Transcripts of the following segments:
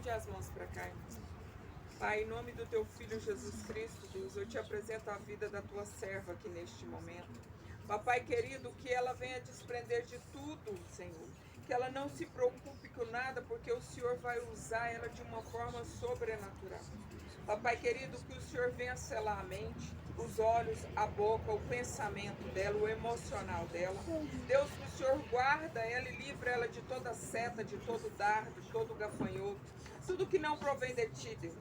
Estende as mãos para cá, irmão. Pai, em nome do teu Filho Jesus Cristo, Deus, eu te apresento a vida da tua serva aqui neste momento. Papai querido, que ela venha desprender de tudo, Senhor. Que ela não se preocupe com nada, porque o Senhor vai usar ela de uma forma sobrenatural. Papai querido, que o Senhor venha selar a mente, os olhos, a boca, o pensamento dela, o emocional dela. Deus, que o Senhor guarda ela e livra ela de toda seta, de todo dardo, de todo gafanhoto. Tudo que não provém de ti, Deus.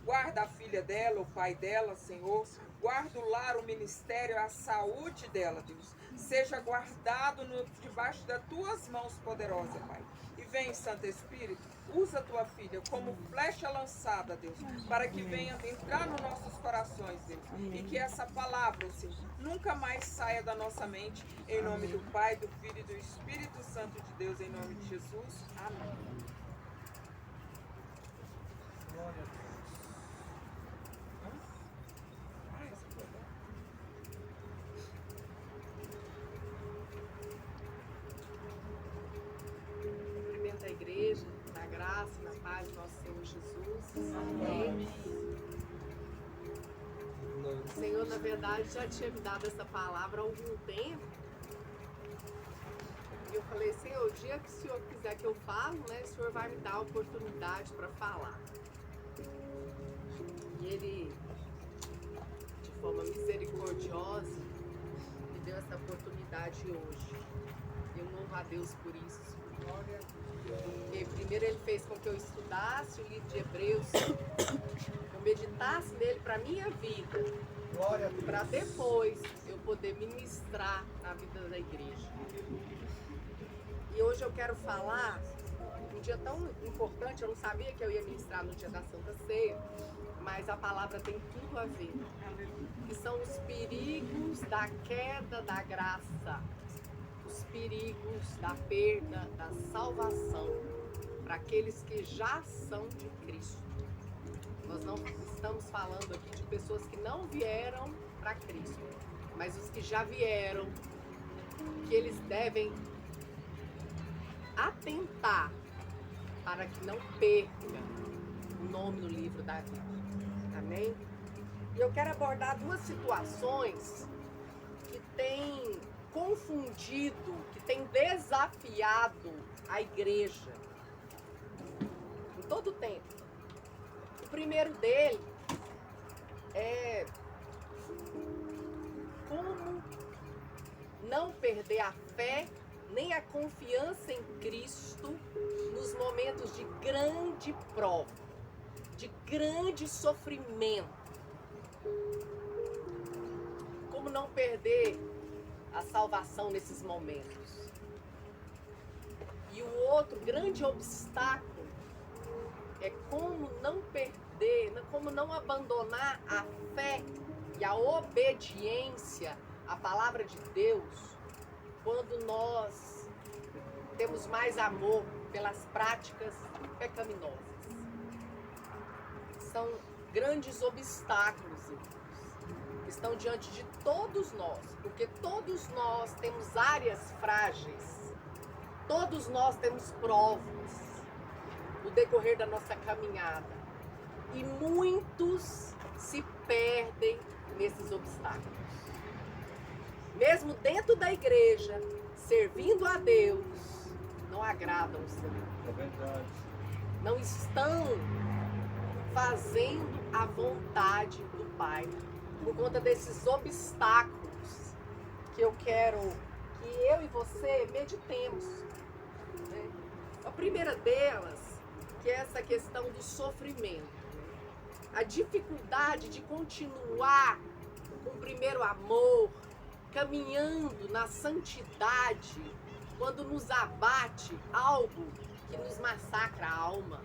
Guarda a filha dela, o pai dela, Senhor. Guarda o lar, o ministério, a saúde dela, Deus. Seja guardado debaixo das tuas mãos poderosas, Pai. E vem, Santo Espírito, usa a tua filha como flecha lançada, Deus, para que venha entrar nos nossos corações, Deus. E que essa palavra, Senhor, nunca mais saia da nossa mente. Em nome do Pai, do Filho e do Espírito Santo de Deus, em nome de Jesus. Amém. Glória a Deus. Cumprimento a igreja, na graça e na paz do nosso Senhor Jesus. Amém. O Senhor, na verdade, já tinha me dado essa palavra há algum tempo. E eu falei, Senhor, o dia que o Senhor quiser que eu falo, né, o Senhor vai me dar a oportunidade para falar. E Ele, de forma misericordiosa, me deu essa oportunidade hoje. Eu louvo a Deus por isso. Porque primeiro Ele fez com que eu estudasse o livro de Hebreus, eu meditasse nele para a minha vida, Glória a Deus. para depois eu poder ministrar na vida da igreja. E hoje eu quero falar, um dia tão importante, eu não sabia que eu ia ministrar no dia da Santa Ceia, mas a palavra tem tudo a ver, que são os perigos da queda da graça, os perigos da perda da salvação para aqueles que já são de Cristo. Nós não estamos falando aqui de pessoas que não vieram para Cristo, mas os que já vieram, que eles devem atentar para que não perca o nome no livro da vida. Amém? E eu quero abordar duas situações que têm confundido, que têm desafiado a igreja em todo o tempo. O primeiro dele é como não perder a fé nem a confiança em Cristo nos momentos de grande prova, de grande sofrimento. Como não perder a salvação nesses momentos. E o outro grande obstáculo é como não perder, como não abandonar a fé e a obediência à palavra de Deus quando nós temos mais amor pelas práticas pecaminosas. São grandes obstáculos, irmãos, que estão diante de todos nós, porque todos nós temos áreas frágeis, todos nós temos provas no decorrer da nossa caminhada e muitos se perdem nesses obstáculos. Mesmo dentro da igreja, servindo a Deus, não agradam o Senhor. É verdade. Não estão fazendo a vontade do Pai, por conta desses obstáculos que eu quero que eu e você meditemos, né? A primeira delas, que é essa questão do sofrimento, a dificuldade de continuar com o primeiro amor, caminhando na santidade, quando nos abate algo que nos massacra a alma,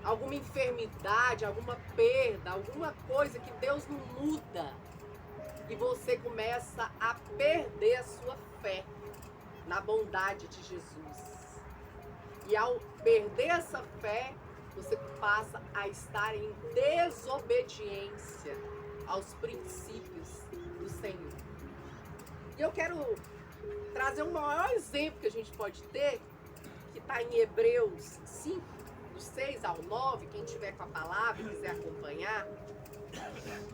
alguma enfermidade, alguma perda, alguma coisa que Deus não muda, e você começa a perder a sua fé na bondade de Jesus. E ao perder essa fé, você passa a estar em desobediência aos princípios do Senhor. E eu quero trazer o maior exemplo que a gente pode ter, que está em Hebreus 5, do 6 ao 9, quem tiver com a palavra e quiser acompanhar,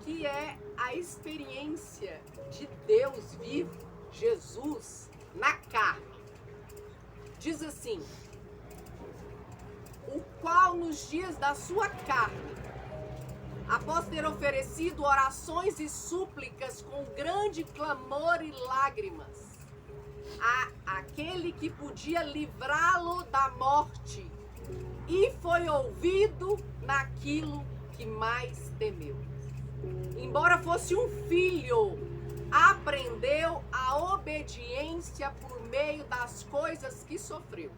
que é a experiência de Deus vivo, Jesus, na carne. Diz assim: o qual nos dias da sua carne, após ter oferecido orações e súplicas com grande clamor e lágrimas, aquele que podia livrá-lo da morte, e foi ouvido naquilo que mais temeu. Embora fosse um filho, aprendeu a obediência por meio das coisas que sofreu.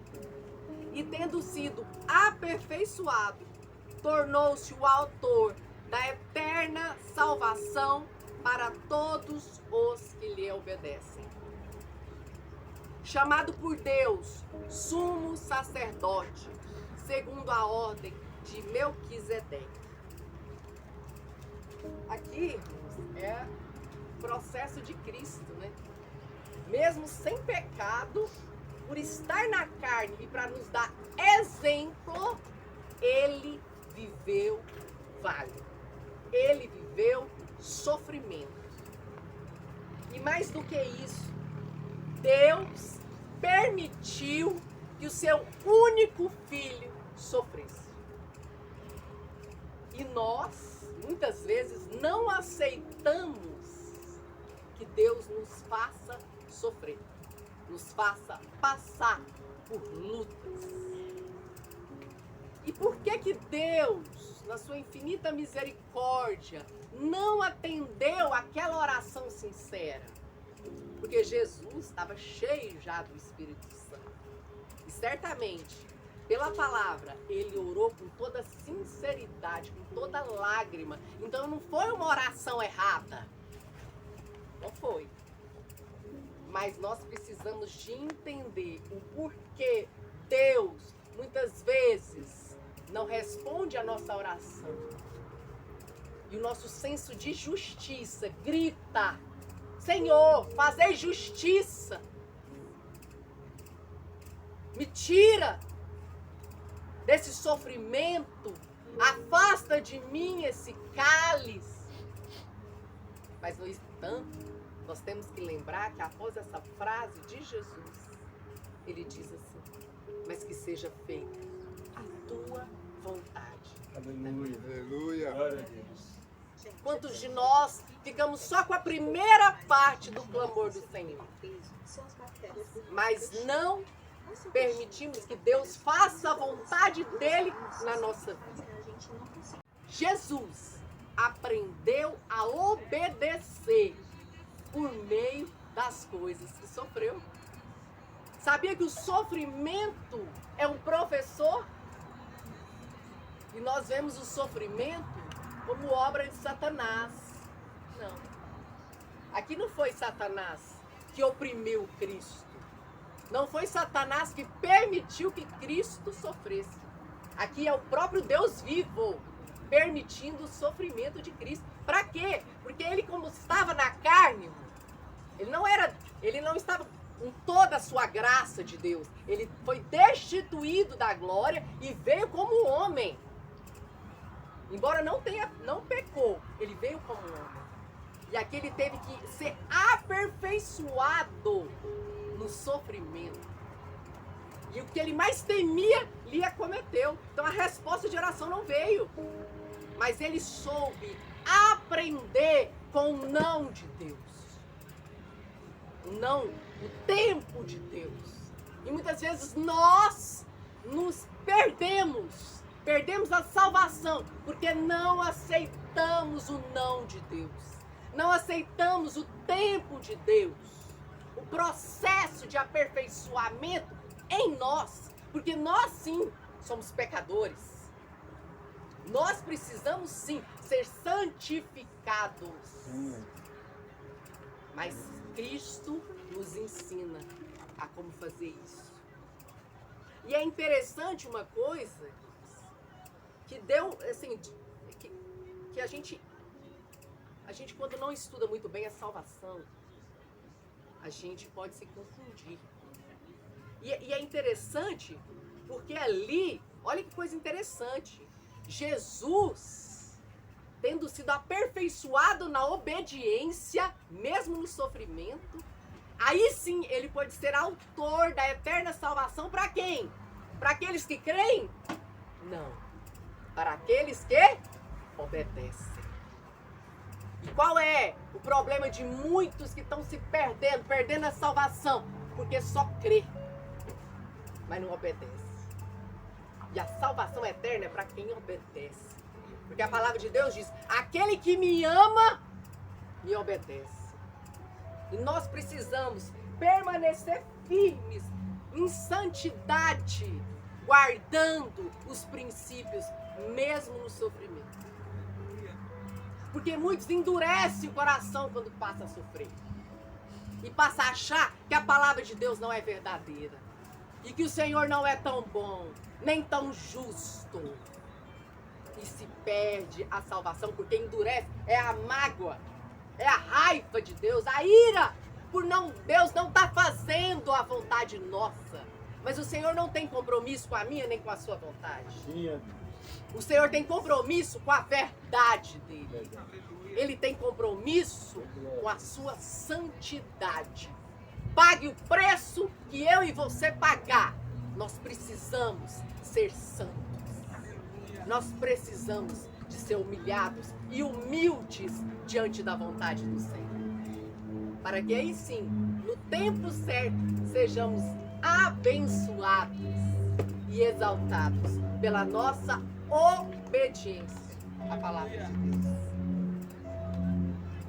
E tendo sido aperfeiçoado, tornou-se o autor da eterna salvação para todos os que lhe obedecem. Chamado por Deus, sumo sacerdote, segundo a ordem de Melquisedeque. Aqui é o processo de Cristo, né? Mesmo sem pecado, por estar na carne e para nos dar exemplo, ele viveu vale. Ele viveu sofrimento. E mais do que isso, Deus permitiu que o seu único filho sofresse. E nós, muitas vezes, não aceitamos que Deus nos faça sofrer, nos faça passar por lutas. E por que Deus, na sua infinita misericórdia, não atendeu aquela oração sincera? Porque Jesus estava cheio já do Espírito Santo. E certamente, pela palavra, ele orou com toda sinceridade, com toda lágrima. Então não foi uma oração errada. Não foi. Mas nós precisamos de entender o porquê Deus, muitas vezes, não responde a nossa oração. E o nosso senso de justiça grita: Senhor, fazei justiça. Me tira desse sofrimento. Afasta de mim esse cálice. Mas, no entanto, nós temos que lembrar que após essa frase de Jesus, ele diz assim: mas que seja feita a tua vontade. Aleluia. Aleluia. Glória a Deus. Quantos de nós ficamos só com a primeira parte do clamor do Senhor, mas não permitimos que Deus faça a vontade dele na nossa vida? Jesus aprendeu a obedecer por meio das coisas que sofreu. Sabia que o sofrimento é um professor? E nós vemos o sofrimento como obra de Satanás. Não. Aqui não foi Satanás que oprimiu Cristo. Não foi Satanás que permitiu que Cristo sofresse. Aqui é o próprio Deus vivo permitindo o sofrimento de Cristo. Para quê? Porque ele, como estava na carne, ele não estava com toda a sua graça de Deus. Ele foi destituído da glória e veio como homem. Embora não pecou, ele veio como homem. E aqui ele teve que ser aperfeiçoado no sofrimento. E o que ele mais temia, lhe acometeu. Então a resposta de oração não veio. Mas ele soube aprender com o não de Deus. O não, o tempo de Deus. E muitas vezes nós nos perdemos. Perdemos a salvação porque não aceitamos o não de Deus. Não aceitamos o tempo de Deus. O processo de aperfeiçoamento em nós. Porque nós sim somos pecadores. Nós precisamos sim ser santificados. Mas Cristo nos ensina a como fazer isso. E é interessante uma coisa que deu, assim, que a gente quando não estuda muito bem a salvação, a gente pode se confundir. E é interessante porque ali, Olha que coisa interessante. Jesus, tendo sido aperfeiçoado na obediência, mesmo no sofrimento, aí sim ele pode ser autor da eterna salvação para quem? Para aqueles que creem? Não. Para aqueles que obedecem. E qual é o problema de muitos que estão se perdendo a salvação? Porque só crê, mas não obedece. E a salvação eterna é para quem obedece. Porque a palavra de Deus diz: aquele que me ama, me obedece. E nós precisamos permanecer firmes em santidade, guardando os princípios, mesmo no sofrimento. Porque muitos endurecem o coração quando passam a sofrer. E passam a achar que a palavra de Deus não é verdadeira. E que o Senhor não é tão bom, nem tão justo. E se perde a salvação, porque endurece. É a mágoa, é a raiva de Deus, a ira. Por Deus não está fazendo a vontade nossa. Mas o Senhor não tem compromisso com a minha nem com a sua vontade. O Senhor tem compromisso com a verdade dele. Ele tem compromisso com a sua santidade. Pague o preço que eu e você pagar. Nós precisamos ser santos. Nós precisamos de ser humilhados e humildes diante da vontade do Senhor. Para que aí sim, no tempo certo, sejamos abençoados e exaltados pela nossa obediência à palavra de Deus.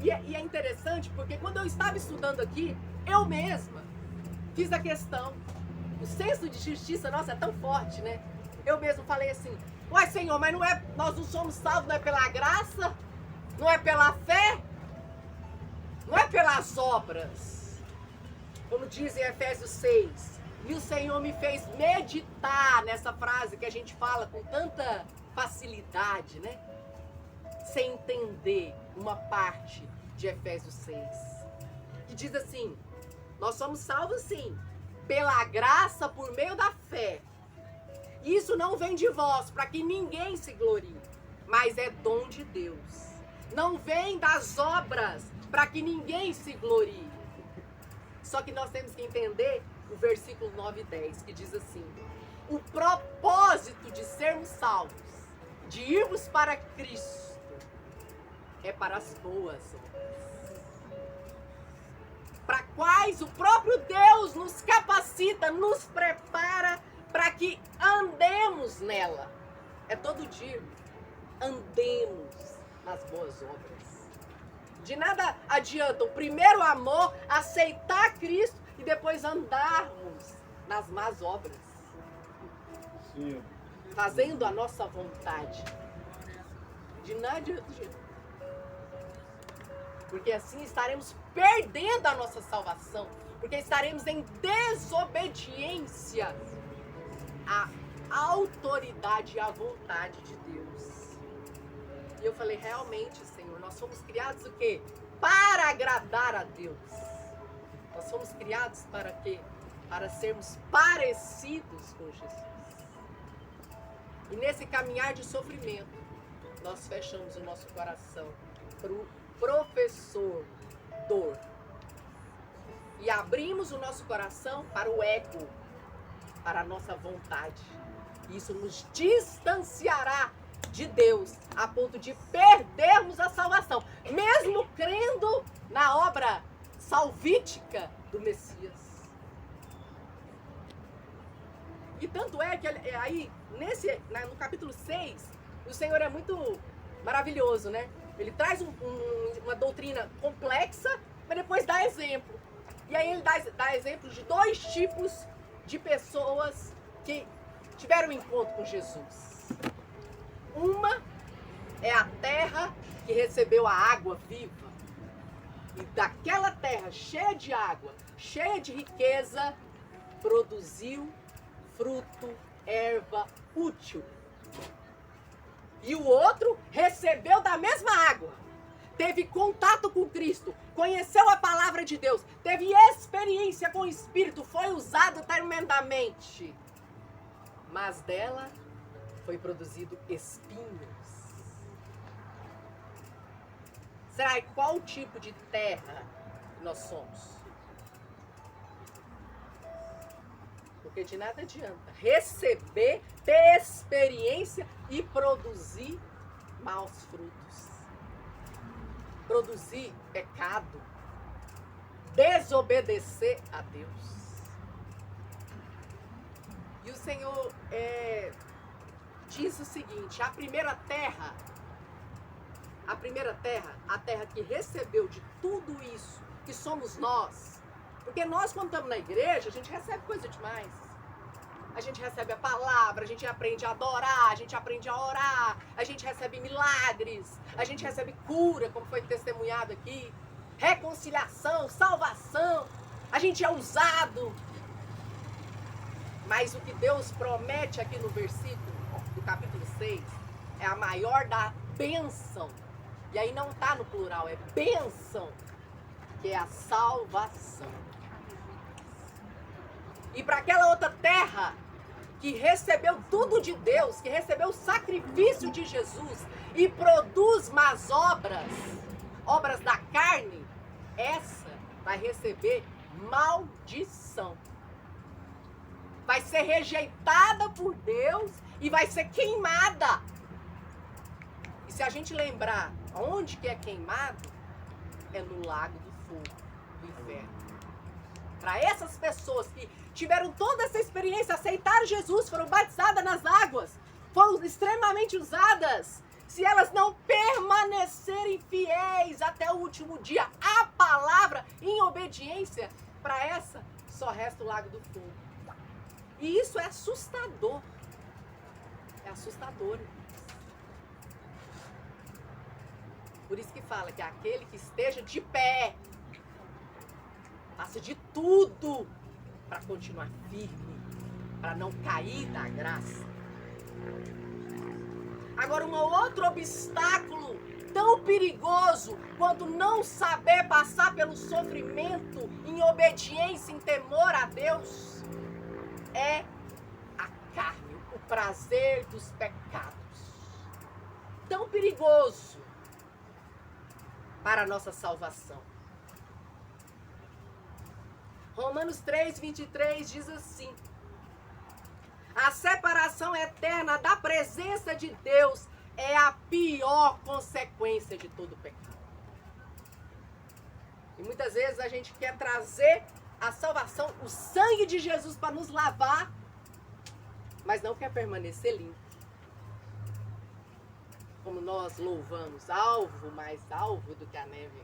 E é interessante porque quando eu estava estudando aqui, eu mesma fiz a questão. O senso de justiça nosso é tão forte, né? Eu mesmo falei assim: uai, Senhor, mas nós não somos salvos, não é pela graça? Não é pela fé? Não é pelas obras? Como diz em Efésios 6. E o Senhor me fez meditar nessa frase que a gente fala com tanta facilidade, né? Sem entender uma parte de Efésios 6. Que diz assim: nós somos salvos sim, pela graça por meio da fé. Isso não vem de vós, para que ninguém se glorie, mas é dom de Deus. Não vem das obras, para que ninguém se glorie. Só que nós temos que entender o versículo 9 e 10, que diz assim: o propósito de sermos salvos, de irmos para Cristo, é para as boas obras, para quais o próprio Deus nos capacita, nos prepara para que andemos nela. É todo dia, andemos nas boas obras. De nada adianta o primeiro amor, aceitar Cristo e depois andarmos nas más obras. Sim. Fazendo a nossa vontade. De nada adianta. Porque assim estaremos perdendo a nossa salvação. Porque estaremos em desobediência à autoridade e à vontade de Deus. E eu falei, realmente, Senhor, nós somos criados o quê? Para agradar a Deus. Nós somos criados para quê? Para sermos parecidos com Jesus. E nesse caminhar de sofrimento, nós fechamos o nosso coração para o professor dor. E abrimos o nosso coração para o ego, para a nossa vontade. Isso nos distanciará de Deus, a ponto de perdermos a salvação, mesmo crendo na obra salvítica do Messias. E tanto é que aí, no capítulo 6, o Senhor é muito maravilhoso, né? Ele traz uma doutrina complexa, mas depois dá exemplo. E aí ele dá exemplo de 2 tipos de pessoas que tiveram um encontro com Jesus. Uma é a terra que recebeu a água viva. E daquela terra cheia de água, cheia de riqueza, produziu fruto, erva útil. E o outro recebeu da mesma água. Teve contato com Cristo, conheceu a palavra de Deus, teve experiência com o Espírito, foi usado tremendamente. Mas dela foi produzido espinhos. Será que qual tipo de terra nós somos? Porque de nada adianta receber, ter experiência e produzir maus frutos. Produzir pecado. Desobedecer a Deus. E o Senhor diz o seguinte: a primeira terra, a terra que recebeu de tudo isso, que somos nós. Porque nós, quando estamos na igreja, a gente recebe coisa demais. A gente recebe a palavra, a gente aprende a adorar, a gente aprende a orar, a gente recebe milagres, a gente recebe cura, como foi testemunhado aqui, reconciliação, salvação, a gente é usado. Mas o que Deus promete aqui no versículo do capítulo 6 é a maior da bênção. E aí não está no plural, é bênção, que é a salvação. E para aquela outra terra que recebeu tudo de Deus, que recebeu o sacrifício de Jesus e produz más obras, obras da carne, essa vai receber maldição. Vai ser rejeitada por Deus e vai ser queimada. E se a gente lembrar onde que é queimado, é no lago do fogo, do inferno. Para essas pessoas que tiveram toda essa experiência, aceitaram Jesus, foram batizadas nas águas, foram extremamente usadas, se elas não permanecerem fiéis até o último dia à palavra, em obediência, para essa só resta o lago do fogo. E isso é assustador. É assustador. Por isso que fala que aquele que esteja de pé, faça de tudo para continuar firme, para não cair da graça. Agora, um outro obstáculo tão perigoso quanto não saber passar pelo sofrimento em obediência, em temor a Deus, é a carne, o prazer dos pecados. Tão perigoso para a nossa salvação. Romanos 3:23 diz assim: a separação eterna da presença de Deus é a pior consequência de todo pecado. E muitas vezes a gente quer trazer a salvação, o sangue de Jesus para nos lavar, mas não quer permanecer limpo. Como nós louvamos, alvo mais alvo do que a neve.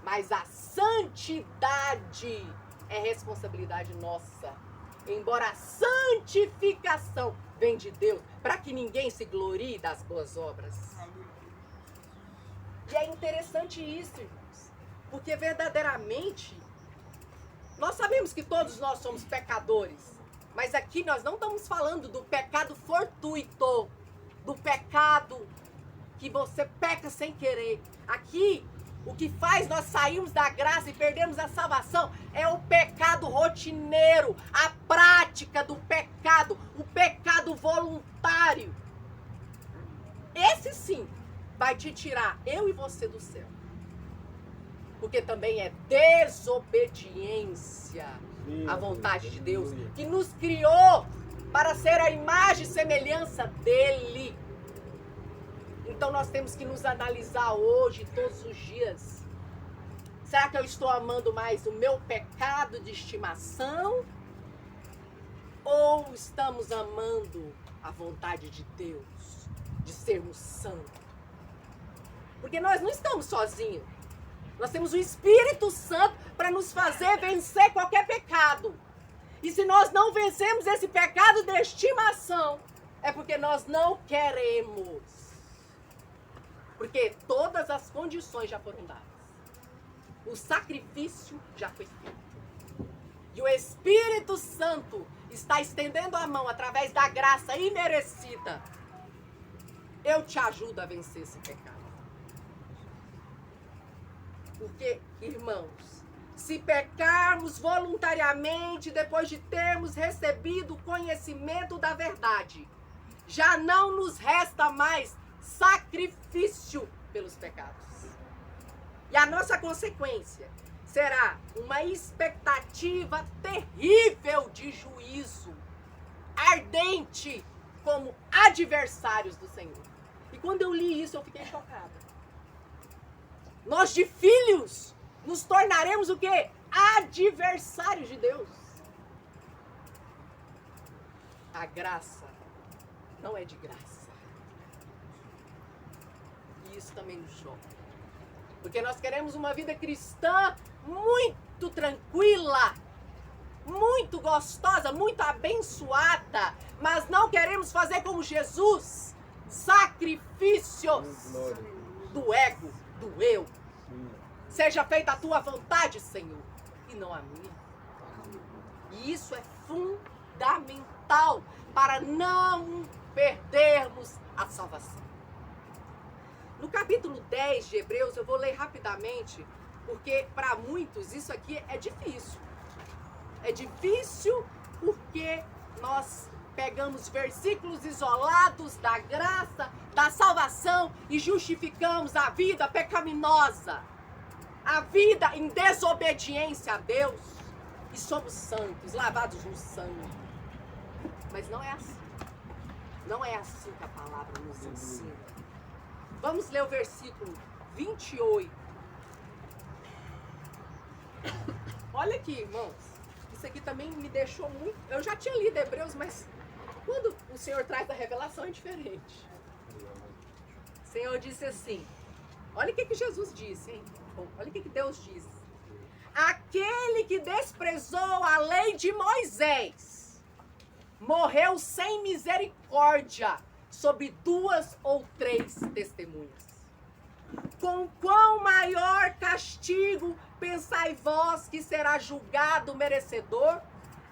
Mas a santidade é responsabilidade nossa. Embora a santificação vem de Deus, para que ninguém se glorie das boas obras. E é interessante isso, irmãos, porque verdadeiramente nós sabemos que todos nós somos pecadores, mas aqui nós não estamos falando do pecado fortuito, do pecado que você peca sem querer. Aqui, o que faz nós sairmos da graça e perdermos a salvação é o pecado rotineiro, a prática do pecado, o pecado voluntário. Esse sim vai te tirar, eu e você, do céu. Porque também é desobediência à vontade de Deus, que nos criou para ser a imagem e semelhança dele. Então nós temos que nos analisar hoje, todos os dias. Será que eu estou amando mais o meu pecado de estimação? Ou estamos amando a vontade de Deus, de sermos santos? Porque nós não estamos sozinhos. Nós temos o Espírito Santo para nos fazer vencer qualquer pecado. E se nós não vencemos esse pecado de estimação, é porque nós não queremos. Porque todas as condições já foram dadas. O sacrifício já foi feito. E o Espírito Santo está estendendo a mão através da graça imerecida. Eu te ajudo a vencer esse pecado. Porque, irmãos, se pecarmos voluntariamente depois de termos recebido o conhecimento da verdade, já não nos resta mais sacrifício pelos pecados. E a nossa consequência será uma expectativa terrível de juízo, ardente, como adversários do Senhor. E quando eu li isso, eu fiquei chocada. Nós de filhos nos tornaremos o quê? Adversários de Deus. A graça não é de graça. E isso também nos choca. Porque nós queremos uma vida cristã muito tranquila, muito gostosa, muito abençoada, mas não queremos fazer como Jesus, sacrifícios do ego, do eu. Seja feita a tua vontade, Senhor, e não a minha. E isso é fundamental para não perdermos a salvação. No capítulo 10 de Hebreus, eu vou ler rapidamente, porque para muitos isso aqui é difícil. É difícil porque nós pegamos versículos isolados da graça, da salvação e justificamos a vida pecaminosa, a vida em desobediência a Deus, e somos santos, lavados no sangue. Mas não é assim. Não é assim que a palavra nos ensina. Vamos ler o versículo 28. Olha aqui, irmãos. Isso aqui também me deixou muito... Eu já tinha lido Hebreus, mas quando o Senhor traz a revelação é diferente. O Senhor disse assim... Olha o que Jesus disse, hein? Olha o que Deus disse. Aquele que desprezou a lei de Moisés morreu sem misericórdia sobre 2 ou 3 testemunhas. Com quão maior castigo pensai vós que será julgado merecedor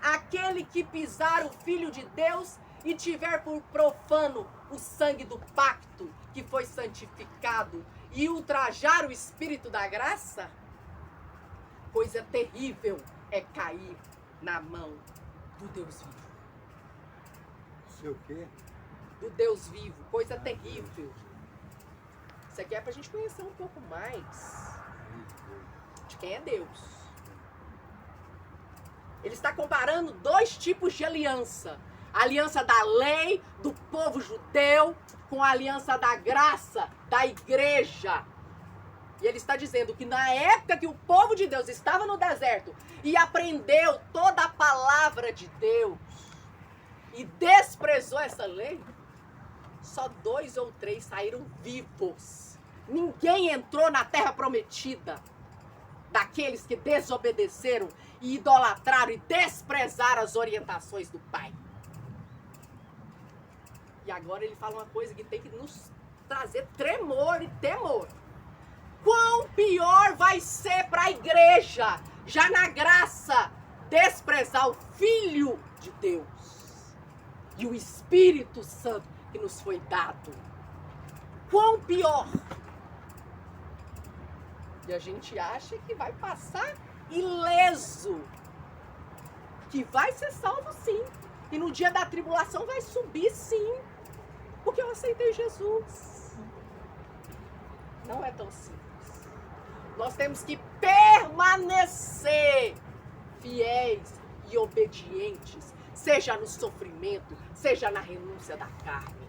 aquele que pisar o Filho de Deus e tiver por profano o sangue do pacto que foi santificado e ultrajar o Espírito da graça? Coisa terrível é cair na mão do Deus vivo. Sei o quê? Do Deus vivo, coisa terrível. Isso aqui é pra gente conhecer um pouco mais de quem é Deus. Ele está comparando 2 tipos de aliança. A aliança da lei, do povo judeu, com a aliança da graça, da igreja. E ele está dizendo que na época que o povo de Deus estava no deserto e aprendeu toda a palavra de Deus e desprezou essa lei, só 2 ou 3 saíram vivos. Ninguém entrou na terra prometida daqueles que desobedeceram e idolatraram e desprezaram as orientações do Pai. E agora ele fala uma coisa que tem que nos trazer tremor e temor. Quão pior vai ser para a igreja, já na graça, desprezar o Filho de Deus e o Espírito Santo que nos foi dado. Quão pior. E a gente acha que vai passar ileso, que vai ser salvo sim, e no dia da tribulação vai subir sim, porque eu aceitei Jesus. Não é tão simples. Nós temos que permanecer fiéis e obedientes, seja no sofrimento, seja na renúncia da carne.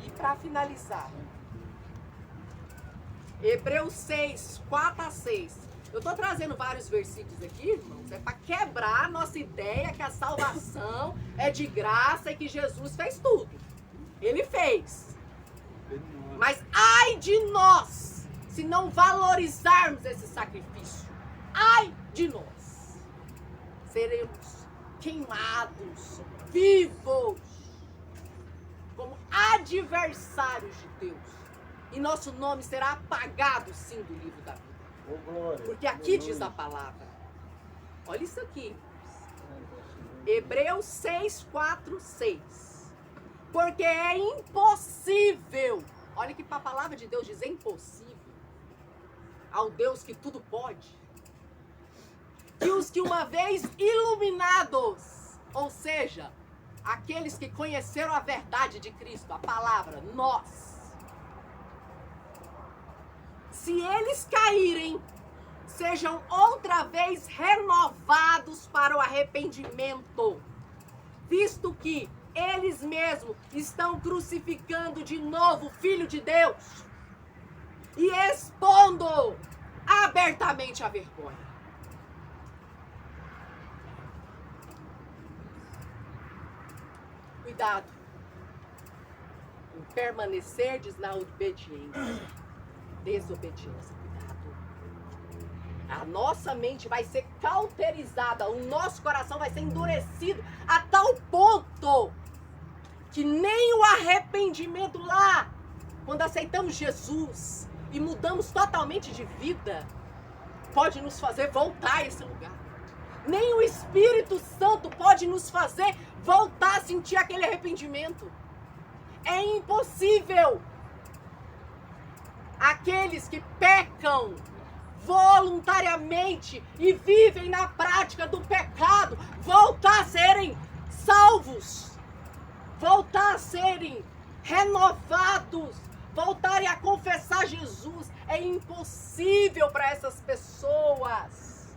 E para finalizar, Hebreus 6, 4 a 6. Eu estou trazendo vários versículos aqui, irmãos, é para quebrar a nossa ideia que a salvação é de graça e que Jesus fez tudo. Ele fez. Mas ai de nós, se não valorizarmos esse sacrifício. Ai de nós. Seremos queimados, vivos, como adversários de Deus. E nosso nome será apagado, sim, do livro da vida. Oh, glória. Porque aqui diz a palavra. Olha isso aqui. Hebreus 6, 4, 6. Porque é impossível. Olha que a palavra de Deus diz, é impossível. Ao Deus que tudo pode. Que os que uma vez iluminados, ou seja, aqueles que conheceram a verdade de Cristo, a palavra, nós. Se eles caírem, sejam outra vez renovados para o arrependimento, visto que eles mesmos estão crucificando de novo o Filho de Deus e expondo abertamente a vergonha. Cuidado em permanecerdes na obediência, desobediência. Cuidado. A nossa mente vai ser cauterizada, o nosso coração vai ser endurecido a tal ponto que nem o arrependimento lá, quando aceitamos Jesus e mudamos totalmente de vida, pode nos fazer voltar a esse lugar. Nem o Espírito Santo pode nos fazer voltar a sentir aquele arrependimento. É impossível aqueles que pecam voluntariamente e vivem na prática do pecado voltar a serem salvos, voltar a serem renovados, voltarem a confessar Jesus. É impossível para essas pessoas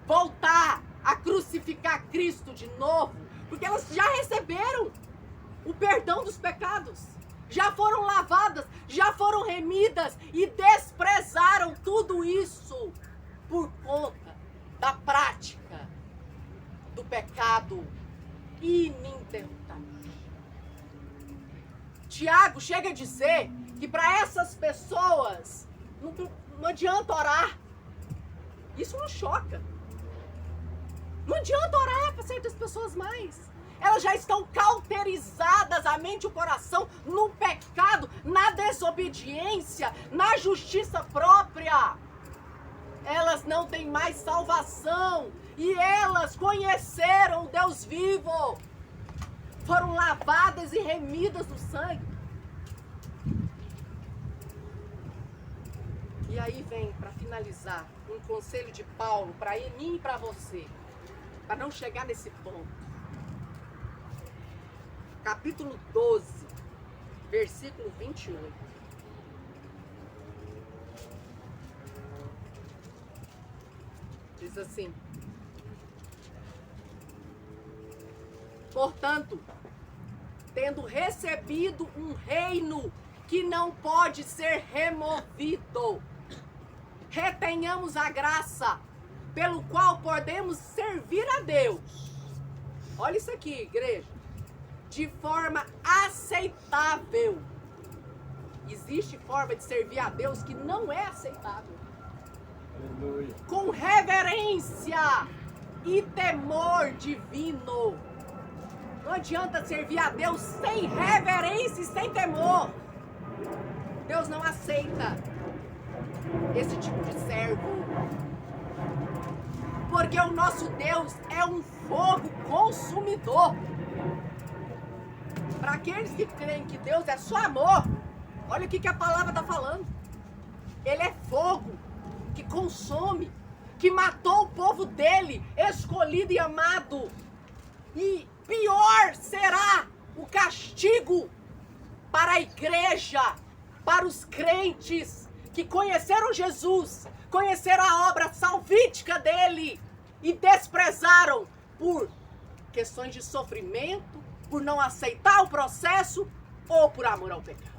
voltar a crucificar Cristo de novo, porque elas já receberam o perdão dos pecados, já foram lavadas, já foram remidas e desprezaram tudo isso por conta da prática do pecado ininterruptamente. Tiago chega a dizer que para essas pessoas não adianta orar. Isso não choca. Não adianta orar para certas pessoas mais. Elas já estão cauterizadas, a mente e o coração, no pecado, na desobediência, na justiça própria. Elas não têm mais salvação. E elas conheceram o Deus vivo. Foram lavadas e remidas no sangue. E aí vem, para finalizar, um conselho de Paulo para mim e para você, para não chegar nesse ponto. Capítulo 12, versículo 28. Diz assim: portanto, tendo recebido um reino que não pode ser removido, retenhamos a graça pelo qual podemos servir a Deus. Olha isso aqui, igreja. De forma aceitável. Existe forma de servir a Deus que não é aceitável. Aleluia. Com reverência e temor divino. Não adianta servir a Deus sem reverência e sem temor. Deus não aceita esse tipo de servo. Porque o nosso Deus é um fogo consumidor. Para aqueles que creem que Deus é só amor, olha o que a palavra está falando. Ele é fogo que consome, que matou o povo dele, escolhido e amado. E pior será o castigo para a igreja, para os crentes que conheceram Jesus, conheceram a obra salvífica dele e desprezaram por questões de sofrimento, por não aceitar o processo ou por amor ao pecado.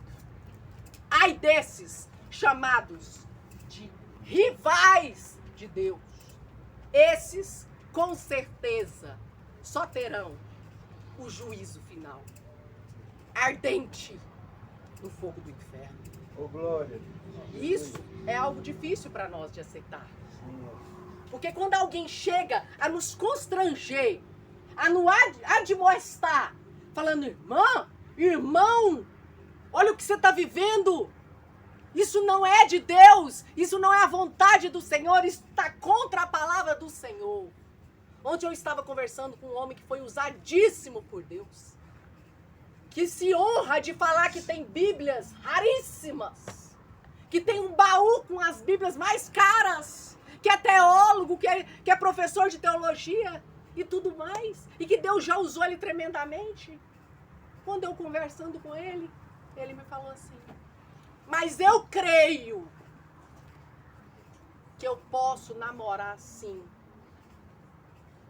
Ai desses chamados de rivais de Deus. Esses, com certeza, só terão o juízo final, ardente no fogo do inferno. Ô, glória. Isso é algo difícil para nós de aceitar. Porque quando alguém chega a nos constranger, a nos admoestar, falando: irmão, olha o que você está vivendo. Isso não é de Deus, isso não é a vontade do Senhor, isso está contra a palavra do Senhor. Ontem eu estava conversando com um homem que foi usadíssimo por Deus, que se honra de falar que tem Bíblias raríssimas, que tem um baú com as Bíblias mais caras, que é teólogo, que é professor de teologia, e tudo mais, e que Deus já usou ele tremendamente. Quando eu conversando com ele, ele me falou assim: mas eu creio que eu posso namorar sim,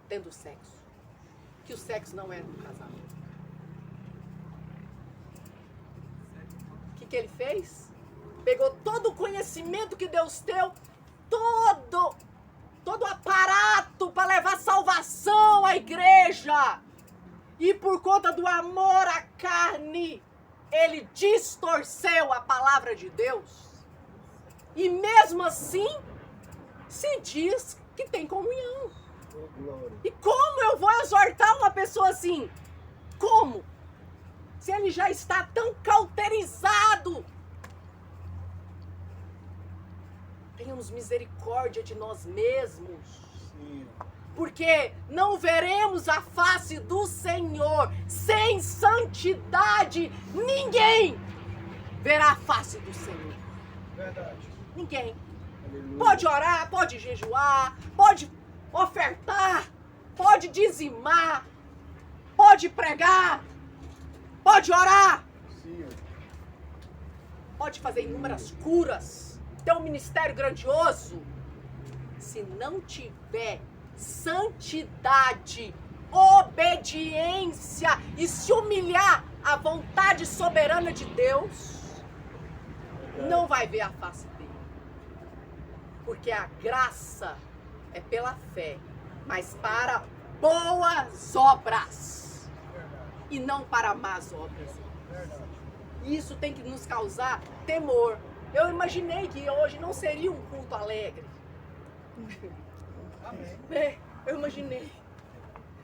tendo sexo. Que o sexo não é no casamento. O que ele fez? Pegou todo o conhecimento que Deus deu, todo o aparato para levar salvação à igreja. E por conta do amor à carne, ele distorceu a palavra de Deus. E mesmo assim, se diz que tem comunhão. E como eu vou exortar uma pessoa assim? Como? Se ele já está tão cauterizado. Tenhamos misericórdia de nós mesmos. Sim. Porque não veremos a face do Senhor. Sem santidade, ninguém verá a face do Senhor. Verdade. Ninguém. Aleluia. Pode orar, pode jejuar, pode ofertar, pode dizimar, pode pregar, pode orar, Sim. pode fazer inúmeras curas, ter um ministério grandioso. Se não tiver santidade, obediência e se humilhar à vontade soberana de Deus, não vai ver a face dele. Porque a graça é pela fé, mas para boas obras e não para más obras. Isso tem que nos causar temor. Eu imaginei que hoje não seria um culto alegre. Amém. Eu imaginei.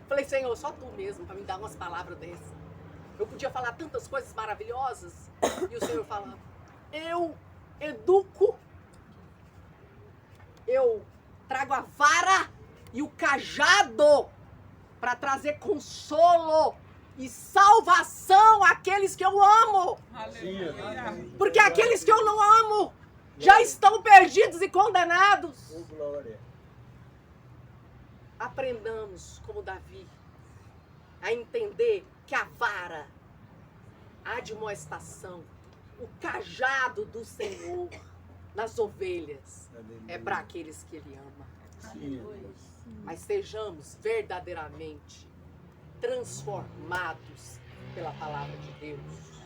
Falei, Senhor, só tu mesmo para me dar umas palavras dessas. Eu podia falar tantas coisas maravilhosas e o Senhor falava: eu educo, eu trago a vara e o cajado para trazer consolo e salvação àqueles que eu amo. Aleluia. Porque aqueles que eu não amo já estão perdidos e condenados. Oh, glória. Aprendamos, como Davi, a entender que a vara, a admoestação, o cajado do Senhor nas ovelhas é para aqueles que Ele ama. Sim. Mas sejamos verdadeiramente transformados pela palavra de Deus,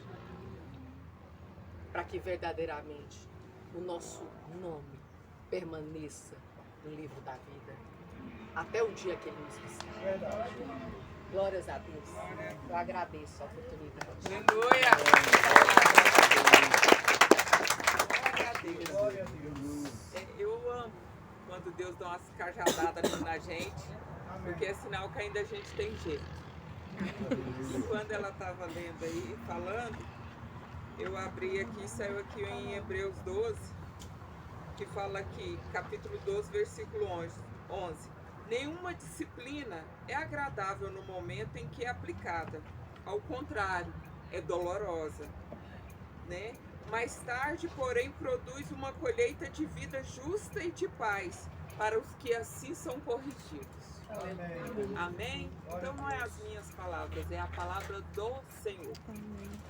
para que verdadeiramente o nosso nome permaneça no livro da vida até o dia que Ele nos visitar. Verdade. Glórias a Deus. Eu agradeço a oportunidade. Aleluia. Glória a Deus. Eu amo quando Deus dá umas cajadadas na gente, porque é sinal que ainda a gente tem jeito. E quando ela estava lendo aí, falando, eu abri aqui, saiu aqui em Hebreus 12, que fala aqui, capítulo 12, versículo 11. Nenhuma disciplina é agradável no momento em que é aplicada. Ao contrário, é dolorosa, né? Mais tarde, porém, produz uma colheita de vida justa e de paz para os que assim são corrigidos. Amém. Amém? Então não é as minhas palavras, é a palavra do Senhor.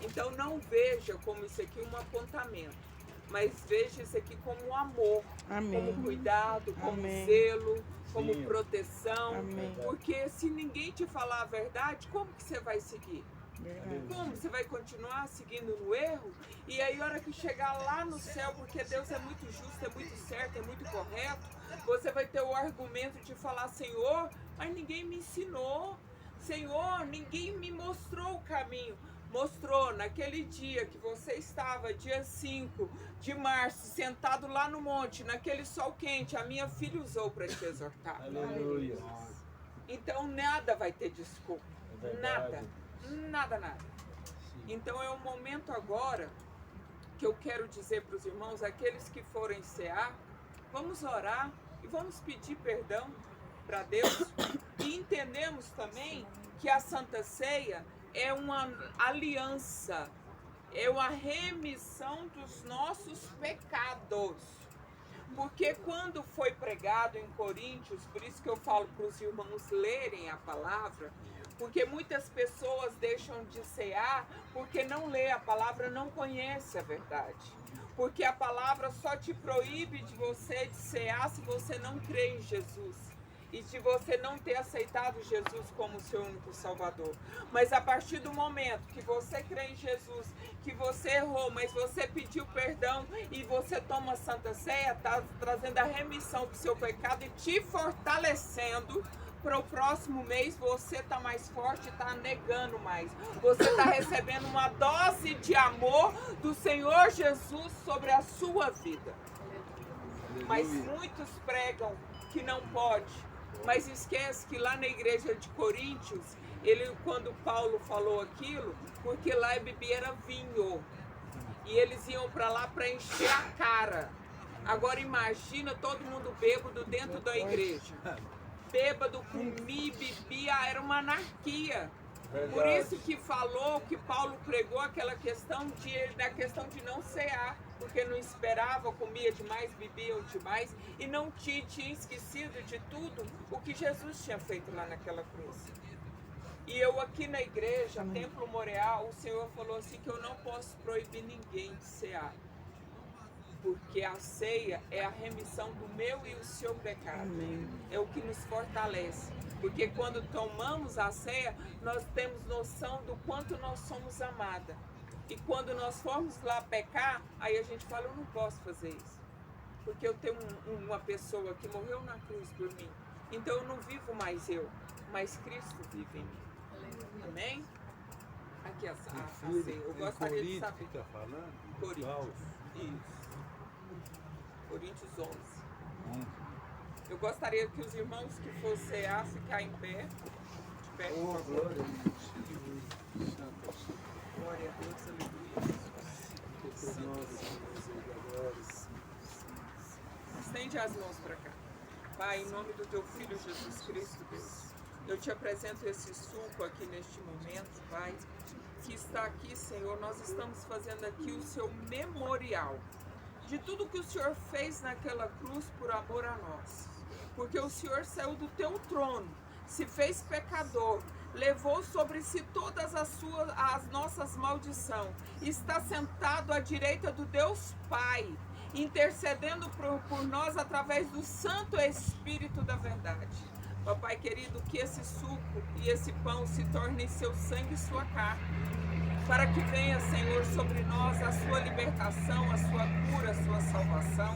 Então não veja como isso aqui um apontamento, mas veja isso aqui como um amor, Amém. como cuidado, como Amém. zelo, como Sim. proteção. Amém. Porque se ninguém te falar a verdade, como que você vai seguir? Verdade. Como? Você vai continuar seguindo no erro? E aí, a hora que chegar lá no céu, porque Deus é muito justo, é muito certo, é muito correto, você vai ter o argumento de falar: Senhor, mas ninguém me ensinou. Senhor, ninguém me mostrou o caminho. Mostrou naquele dia que você estava, dia 5 de março, sentado lá no monte, naquele sol quente, a minha filha usou para te exortar. Aleluia. Então nada vai ter desculpa. É verdade. Nada. Nada. Então é o momento agora que eu quero dizer para os irmãos, aqueles que forem cear, vamos orar e vamos pedir perdão para Deus. E entendemos também que a Santa Ceia é uma aliança, é uma remissão dos nossos pecados. Porque quando foi pregado em Coríntios, por isso que eu falo para os irmãos lerem a palavra, porque muitas pessoas deixam de cear porque não lê a palavra, não conhece a verdade. Porque a palavra só te proíbe de você de cear se você não crê em Jesus. E se você não ter aceitado Jesus como seu único Salvador. Mas a partir do momento que você crê em Jesus, que você errou, mas você pediu perdão e você toma a Santa Ceia, está trazendo a remissão do seu pecado e te fortalecendo. Para o próximo mês você está mais forte e está negando mais. Você está recebendo uma dose de amor do Senhor Jesus sobre a sua vida. Mas muitos pregam que não pode. Mas esquece que lá na igreja de Coríntios, quando Paulo falou aquilo, porque lá bebia vinho. E eles iam para lá para encher a cara. Agora imagina todo mundo bêbado dentro da igreja. Bêbado, comia, bebia, era uma anarquia. Verdade. Por isso que falou, que Paulo pregou aquela questão de não cear, porque não esperava, comia demais, bebia demais e não tinha esquecido de tudo o que Jesus tinha feito lá naquela cruz. E eu aqui na igreja, Templo Moreal, o Senhor falou assim que eu não posso proibir ninguém de cear. Porque a ceia é a remissão do meu e o seu pecado. Amém. É o que nos fortalece. Porque quando tomamos a ceia, nós temos noção do quanto nós somos amadas. E quando nós formos lá pecar, aí a gente fala, eu não posso fazer isso. Porque eu tenho uma pessoa que morreu na cruz por mim. Então eu não vivo mais eu, mas Cristo vive em mim. Amém? Aqui a ceia. Eu gostaria de saber. Tá falando? Coríntios. Isso. Coríntios 11. Eu gostaria que os irmãos que for cear ficar em pé. De pé, por favor. Glória a Deus, aleluia. Estende as mãos para cá. Pai, em nome do teu Filho Jesus Cristo, Deus, eu te apresento esse suco aqui neste momento, Pai, que está aqui, Senhor. Nós estamos fazendo aqui o seu memorial de tudo que o Senhor fez naquela cruz por amor a nós. Porque o Senhor saiu do teu trono, se fez pecador, levou sobre si todas as nossas maldições, está sentado à direita do Deus Pai, intercedendo por nós através do Santo Espírito da verdade. Papai querido, que esse suco e esse pão se tornem seu sangue e sua carne, para que venha, Senhor, sobre nós a sua libertação, a sua cura, a sua salvação,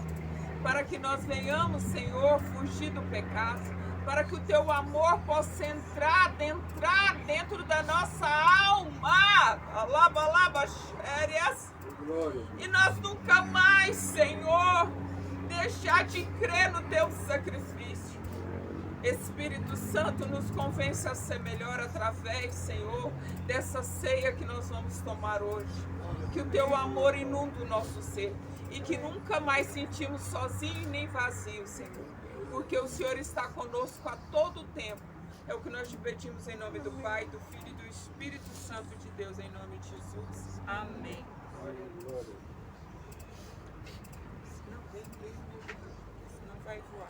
para que nós venhamos, Senhor, fugir do pecado, para que o teu amor possa entrar dentro da nossa alma, e nós nunca mais, Senhor, deixar de crer no teu sacrifício. Espírito Santo, nos convence a ser melhor através, Senhor, dessa ceia que nós vamos tomar hoje. Que o teu amor inunde o nosso ser e que nunca mais sentimos sozinhos nem vazios, Senhor. Porque o Senhor está conosco a todo tempo. É o que nós te pedimos em nome do Pai, do Filho e do Espírito Santo de Deus, em nome de Jesus. Amém. Não vai voar.